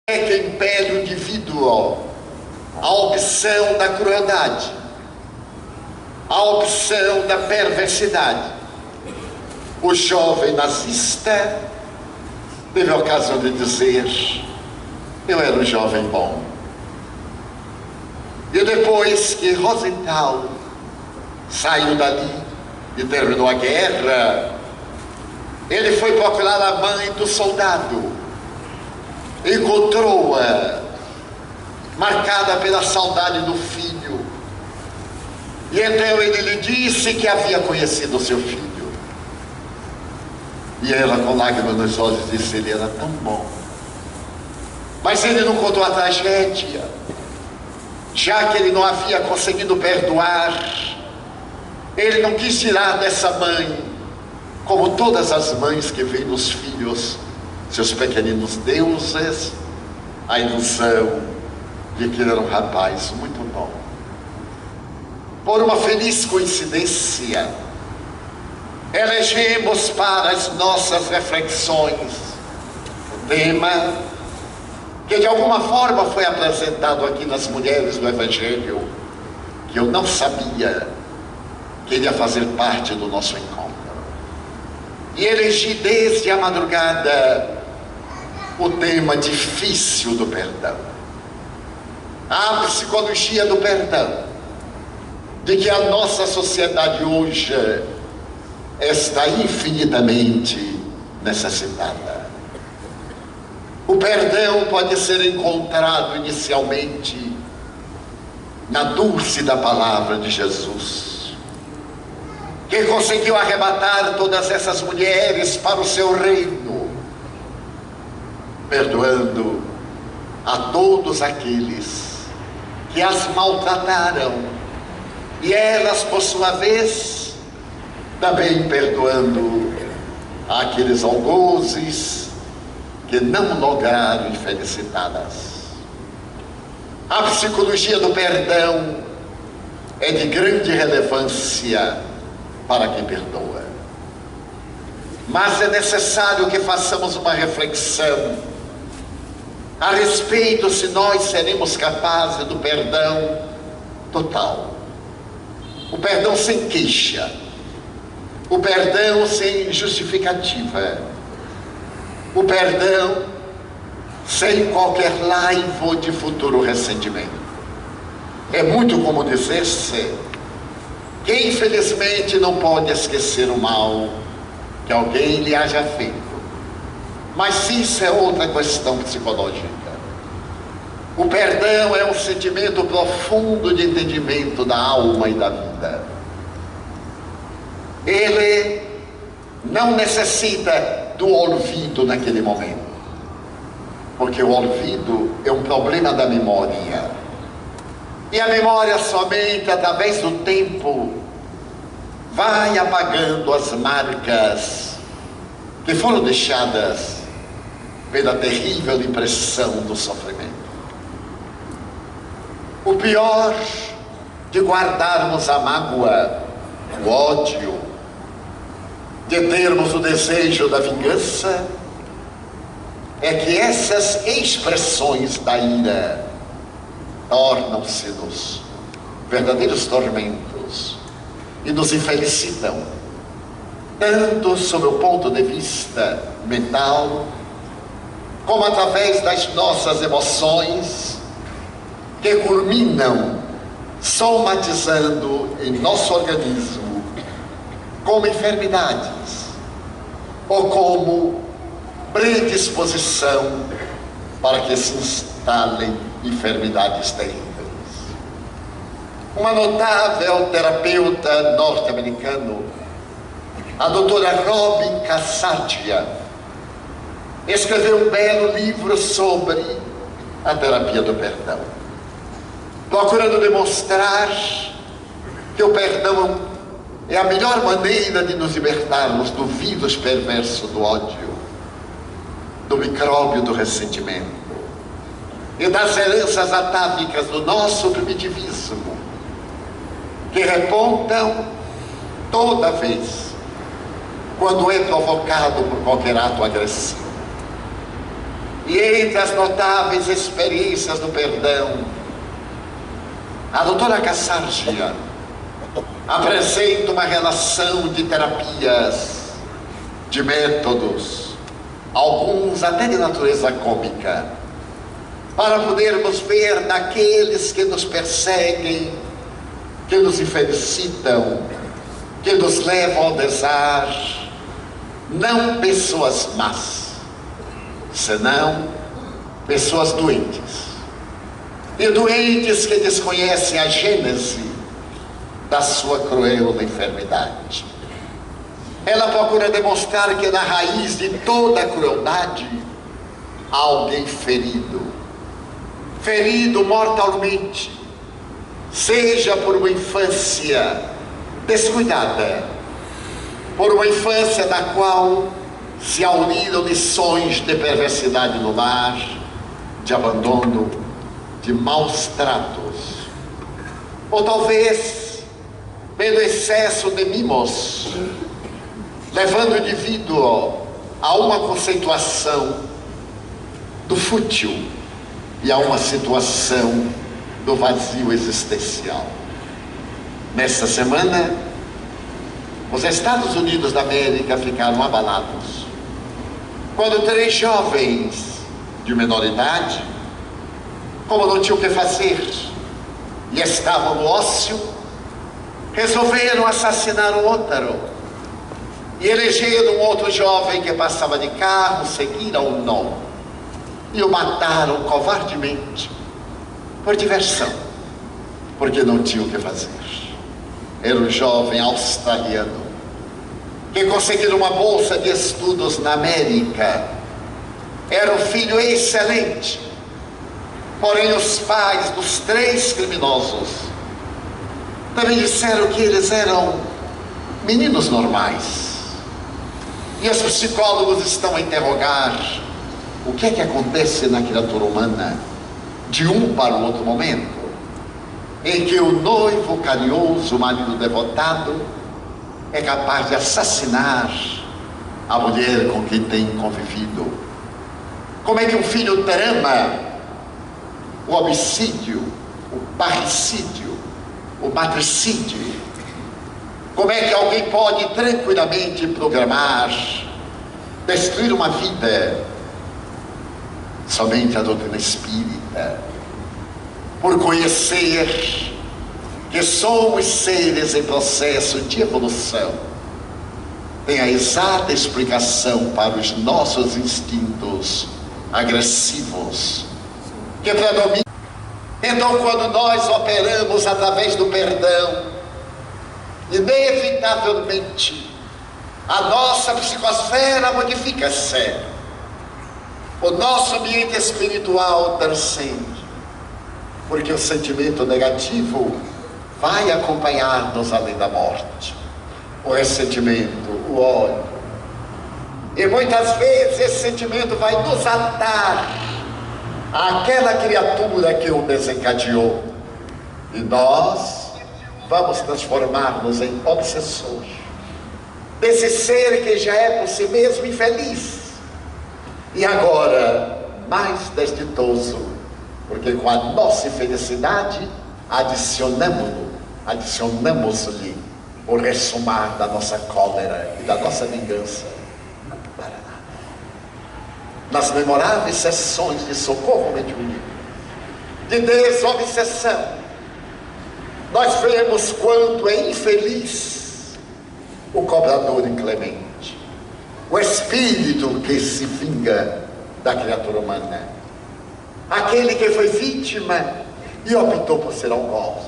é que impele o indivíduo a opção da crueldade, a opção da perversidade. O jovem nazista teve a ocasião de dizer: eu era um jovem bom. E depois que Rosenthal saiu dali e terminou a guerra, ele foi procurar a mãe do soldado, encontrou-a marcada pela saudade do filho, e então ele lhe disse que havia conhecido o seu filho. E ela, com lágrimas nos olhos, disse: ele era tão bom. Mas ele não contou a tragédia, já que ele não havia conseguido perdoar. Ele não quis tirar dessa mãe, como todas as mães que veem nos filhos, seus pequeninos deuses, a ilusão de que ele era um rapaz muito bom. Por uma feliz coincidência, elegemos para as nossas reflexões o tema que de alguma forma foi apresentado aqui nas Mulheres do Evangelho, que eu não sabia que iria fazer parte do nosso encontro. E elegi desde a madrugada o tema difícil do perdão. A psicologia do perdão, de que a nossa sociedade hoje está infinitamente necessitada. O perdão pode ser encontrado inicialmente na dúlcida palavra de Jesus, que conseguiu arrebatar todas essas mulheres para o seu reino, perdoando a todos aqueles que as maltrataram, e elas, por sua vez, também perdoando aqueles algozes que não lograram felicitadas. A psicologia do perdão é de grande relevância para quem perdoa. Mas é necessário que façamos uma reflexão a respeito se nós seremos capazes do perdão total. O perdão sem queixa, o perdão sem justificativa, o perdão sem qualquer laivo de futuro ressentimento. É muito como dizer-se que infelizmente não pode esquecer o mal que alguém lhe haja feito. Mas isso é outra questão psicológica. O perdão é um sentimento profundo de entendimento da alma e da vida. Ele não necessita do olvido naquele momento, porque o olvido é um problema da memória, e a memória somente através do tempo vai apagando as marcas que foram deixadas pela terrível impressão do sofrimento. O pior de guardarmos a mágoa, o ódio, de termos o desejo da vingança, é que essas expressões da ira tornam-se-nos verdadeiros tormentos e nos infelicitam, tanto sob o ponto de vista mental, como através das nossas emoções, que culminam somatizando em nosso organismo como enfermidades ou como predisposição para que se instalem enfermidades terríveis. Uma notável terapeuta norte-americana, a doutora Robin Cassadia, escreveu um belo livro sobre a terapia do perdão, procurando demonstrar que o perdão é a melhor maneira de nos libertarmos do vírus perverso do ódio, do micróbio do ressentimento e das heranças atávicas do nosso primitivismo, que repontam toda vez quando é provocado por qualquer ato agressivo. E entre as notáveis experiências do perdão, a doutora Cassargia apresenta uma relação de terapias, de métodos, alguns até de natureza cômica, para podermos ver naqueles que nos perseguem, que nos infelicitam, que nos levam ao desar, não pessoas más, senão pessoas doentes. E doentes que desconhecem a gênese da sua cruel enfermidade. Ela procura demonstrar que na raiz de toda a crueldade há alguém ferido, ferido mortalmente, seja por uma infância descuidada, por uma infância da qual se uniram lições de perversidade no lar, de abandono, de maus tratos, ou talvez pelo excesso de mimos, levando o indivíduo a uma conceituação do fútil e a uma situação do vazio existencial. Nesta semana, os Estados Unidos da América ficaram abalados quando 3 jovens de menor idade, como não tinham o que fazer e estavam no ócio, resolveram assassinar um outro e elegeram um outro jovem que passava de carro, seguiram o nó e o mataram covardemente por diversão, porque não tinham o que fazer. Era um jovem australiano que conseguiu uma bolsa de estudos na América. Era um filho excelente, porém os pais dos 3 criminosos também disseram que eles eram meninos normais. E os psicólogos estão a interrogar o que é que acontece na criatura humana de um para o outro momento, em que o noivo carinhoso, o marido devotado, é capaz de assassinar a mulher com quem tem convivido. Como é que um filho trama o homicídio, o parricídio, o matricídio? Como é que alguém pode tranquilamente programar, destruir uma vida? Somente a doutrina espírita, por conhecer que somos seres em processo de evolução, tem a exata explicação para os nossos instintos agressivos que predominam. Então, quando nós operamos através do perdão, inevitavelmente a nossa psicosfera modifica-se, o nosso ambiente espiritual transcende, porque o sentimento negativo vai acompanhar-nos além da morte, o ressentimento, o ódio, e muitas vezes esse sentimento vai nos atar àquela criatura que o desencadeou, e nós vamos transformar-nos em obsessor desse ser que já é por si mesmo infeliz, e agora mais desditoso, porque com a nossa infelicidade adicionamos-lhe o ressumar da nossa cólera e da nossa vingança. Para nada. Nas memoráveis sessões de socorro mediúnico, de desobsessão, nós vemos quanto é infeliz o cobrador inclemente, o espírito que se vinga da criatura humana, aquele que foi vítima e optou por ser algoz,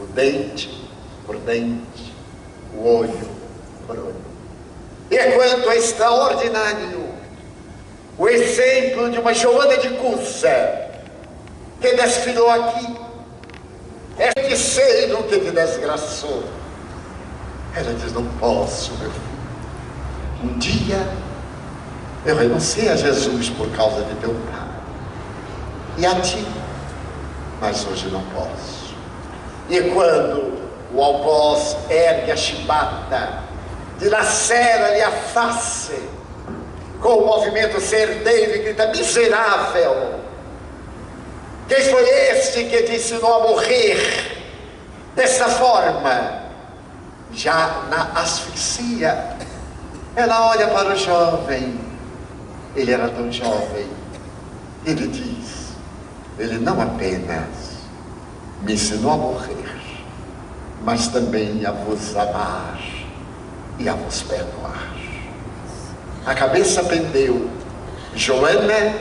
o dente por dente, o olho por olho. E é quanto é extraordinário o exemplo de uma Joana de Cusa que desfilou aqui, é feiticeiro que te desgraçou. Ela diz: não posso, meu filho. Um dia eu renunciei a Jesus por causa de teu pai e a ti, mas hoje não posso. E quando o algoz ergue a chibata, dilacera-lhe a face, com o movimento certeiro e grita: miserável! Quem foi este que te ensinou a morrer dessa forma? Já na asfixia, ela olha para o jovem. Ele era tão jovem. Ele diz: ele não apenas me ensinou a morrer, mas também a vos amar e a vos perdoar. A cabeça pendeu. Joana,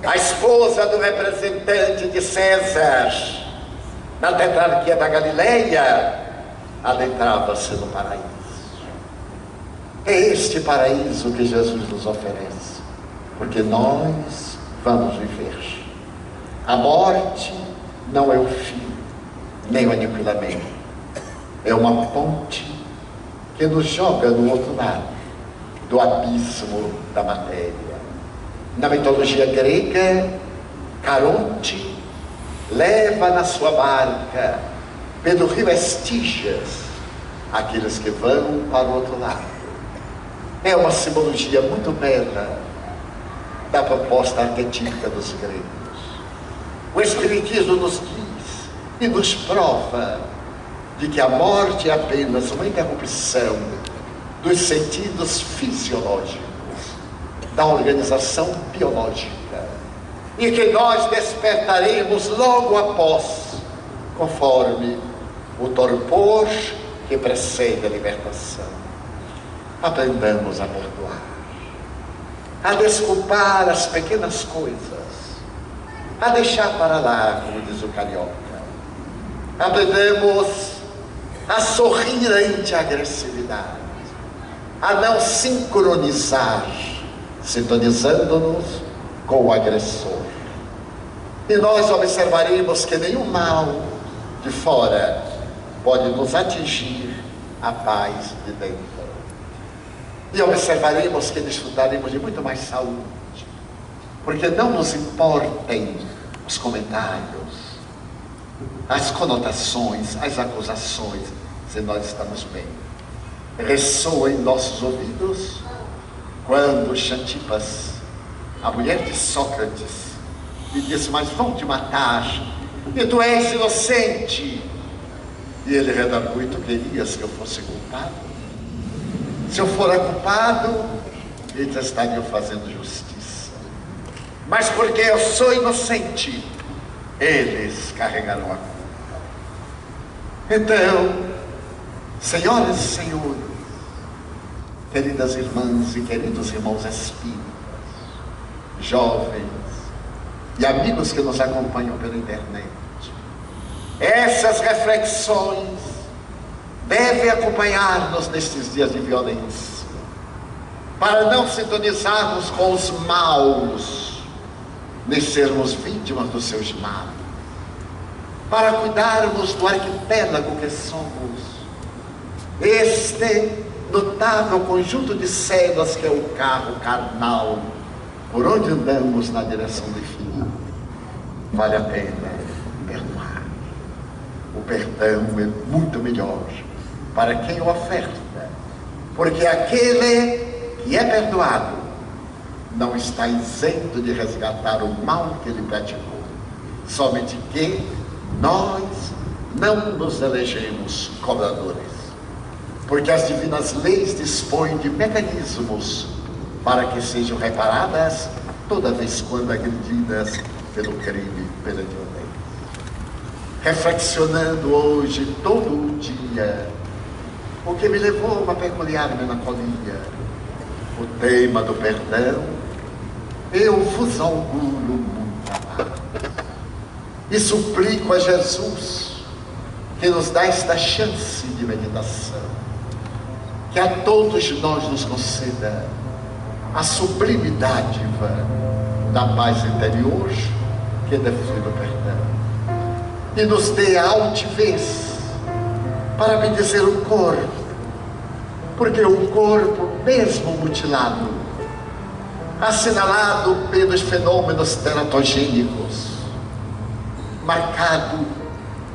a esposa do representante de César na tetrarquia da Galileia, adentrava-se no paraíso. É este paraíso que Jesus nos oferece, porque nós vamos viver. A morte não é o fim, nem o aniquilamento. É uma ponte que nos joga no outro lado do abismo da matéria. Na mitologia grega, Caronte leva na sua barca pelo rio Estígias aqueles que vão para o outro lado. É uma simbologia muito bela da proposta arquetípica dos gregos. O Espiritismo nos diz e nos prova de que a morte é apenas uma interrupção dos sentidos fisiológicos, da organização biológica, e que nós despertaremos logo após, conforme o torpor que precede a libertação. Aprendamos a perdoar, a desculpar as pequenas coisas, a deixar para lá, como diz o carioca. Aprendemos a sorrir ante a agressividade, a não sincronizar, sintonizando-nos com o agressor. E nós observaremos que nenhum mal de fora pode nos atingir a paz de dentro. E observaremos que desfrutaremos de muito mais saúde, porque não nos importem os comentários, as conotações, as acusações, se nós estamos bem. Ressoa em nossos ouvidos quando Xantipas, a mulher de Sócrates, lhe disse: mas vão te matar, e tu és inocente. E ele redargui: tu querias que eu fosse culpado? Se eu for culpado, eles estariam fazendo justiça. Mas porque eu sou inocente, eles carregarão a culpa. Então, senhoras e senhores, queridas irmãs e queridos irmãos espíritas, jovens e amigos que nos acompanham pela internet, essas reflexões devem acompanhar-nos nestes dias de violência, para não sintonizarmos com os maus, nem sermos vítimas dos seus males, para cuidarmos do arquipélago que somos, este notável conjunto de células que é o carro carnal, por onde andamos na direção do infinito. Vale a pena perdoar. O perdão é muito melhor para quem o oferta, porque aquele que é perdoado não está isento de resgatar o mal que ele praticou, somente que nós não nos elegemos cobradores, porque as divinas leis dispõem de mecanismos para que sejam reparadas toda vez quando agredidas pelo crime, pela violência. Reflexionando hoje todo o dia, o que me levou a uma peculiar melancolia, o tema do perdão: eu vos auguro muita paz. E suplico a Jesus que nos dá esta chance de meditação, que a todos nós nos conceda a sublime dádiva da paz interior que define o perdão, e nos dê a altivez para bendizer o corpo, porque o corpo, mesmo mutilado, assinalado pelos fenômenos teratogênicos, marcado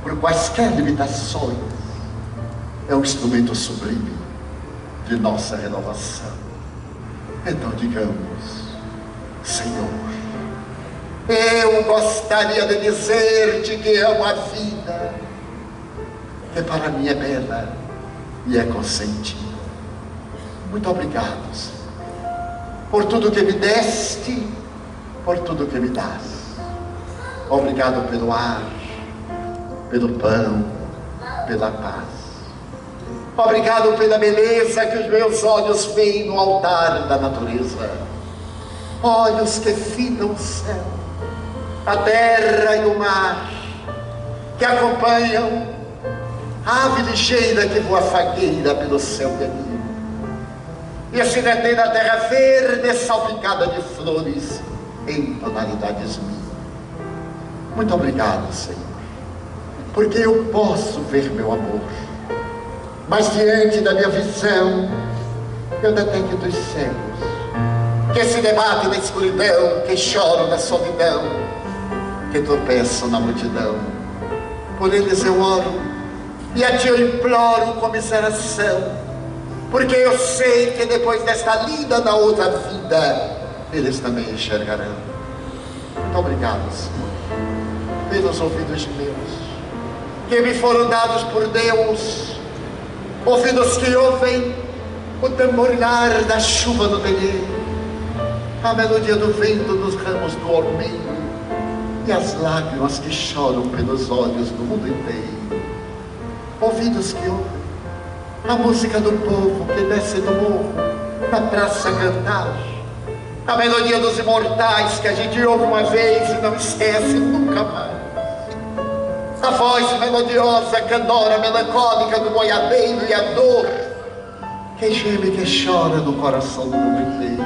por quaisquer limitações, é um instrumento sublime de nossa renovação. Então digamos: Senhor, eu gostaria de dizer-te que amo a vida, que para mim é bela e é consentida. Muito obrigado, Senhor, por tudo que me deste, por tudo que me dás. Obrigado pelo ar, pelo pão, pela paz. Obrigado pela beleza que os meus olhos veem no altar da natureza. Olhos que fitam o céu, a terra e o mar, que acompanham a ave ligeira que voa fagueira pelo céu de anil, e se detém na terra verde salpicada de flores em tonalidades mil. Muito obrigado, Senhor, porque eu posso ver meu amor, mas diante da minha visão eu detecto os cegos que se debatem na escuridão, que choram na solidão, que tropeçam na multidão. Por eles eu oro e a ti eu imploro commiseração, porque eu sei que depois desta lida na outra vida eles também enxergarão. Muito obrigado, Senhor, pelos ouvidos meus, que me foram dados por Deus, ouvidos que ouvem o tamborilar da chuva no terreiro, a melodia do vento nos ramos do ormeiro e as lágrimas que choram pelos olhos do mundo inteiro. Ouvidos que ouvem a música do povo que desce do morro na praça a cantar, a melodia dos imortais que a gente ouve uma vez e não esquece nunca mais. A voz melodiosa, candora, melancólica do boiadeiro e a dor que geme e que chora no coração do mundo inteiro.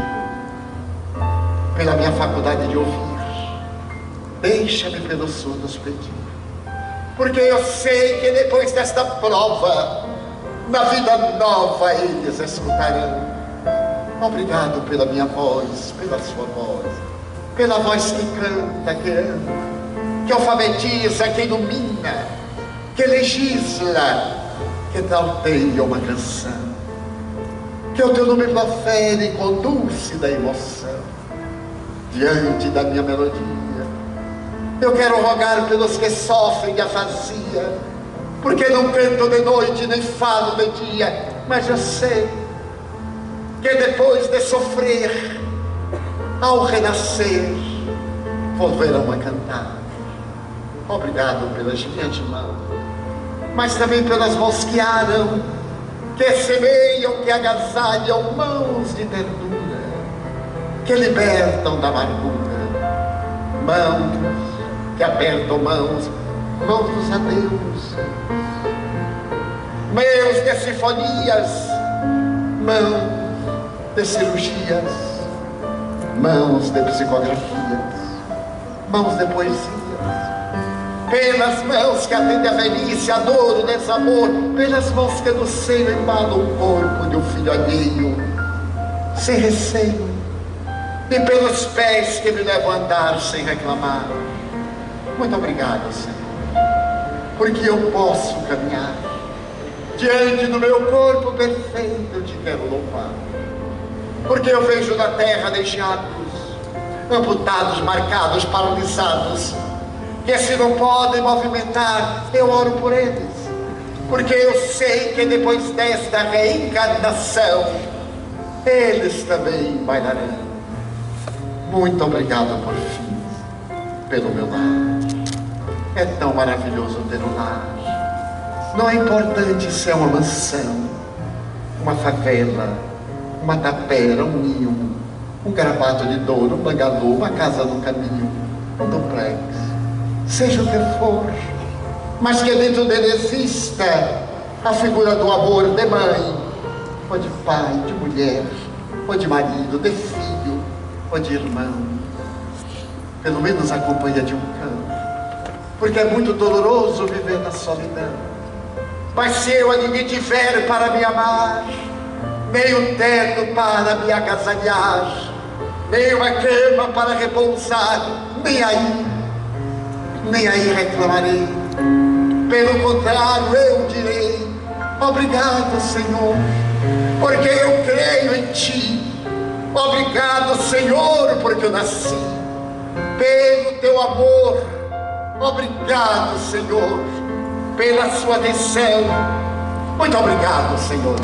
Pela minha faculdade de ouvir, deixa-me pelos surdos pedir, porque eu sei que depois desta prova, na vida nova eles escutarão. Obrigado pela minha voz, pela sua voz, pela voz que canta, que ama, que alfabetiza, que ilumina, que legisla, que trauteia uma canção, que o teu nome profere com dúlcida emoção. Diante da minha melodia, eu quero rogar pelos que sofrem de afasia, porque não canto de noite nem falo de dia, mas eu sei que depois de sofrer, ao renascer, volverão a cantar. Obrigado pelas minhas mãos, mas também pelas mãos que aram, que semeiam, que agasalham, mãos de ternura, que libertam da amargura, mãos que apertam mãos, mãos dos adeus, mãos de sinfonias, mãos de cirurgias, mãos de psicografias, mãos de poesias, pelas mãos que atendem a velhice, a dor, o desamor, pelas mãos que no seio embalam o corpo de um filho alheio, sem receio, e pelos pés que me levam a andar sem reclamar. Muito obrigado, Senhor, porque eu posso caminhar diante do meu corpo perfeito. Eu te quero louvar, porque eu vejo na terra aleijados, amputados, marcados, paralisados, que se não podem movimentar. Eu oro por eles, porque eu sei que depois desta reencarnação eles também bailarão. Muito obrigado por fim, pelo meu lar. É tão maravilhoso ter um lar. Não é importante se é uma mansão, uma favela, uma tapera, um ninho, um gravato de Douro, um bangalô, uma casa no caminho, um duplex, seja o que for, mas que dentro dele exista a figura do amor de mãe, ou de pai, de mulher, ou de marido, de filho, ou de irmão, pelo menos a companhia de um cão, porque é muito doloroso viver na solidão. Mas se eu a ninguém tiver para me amar, nem um teto para me agasalhar, nem uma cama para repousar, nem aí reclamarei. Pelo contrário, eu direi: obrigado, Senhor, porque eu creio em Ti, Obrigado, Senhor, porque eu nasci. Pelo teu amor. Obrigado, Senhor, pela sua decisão. Muito obrigado, Senhor.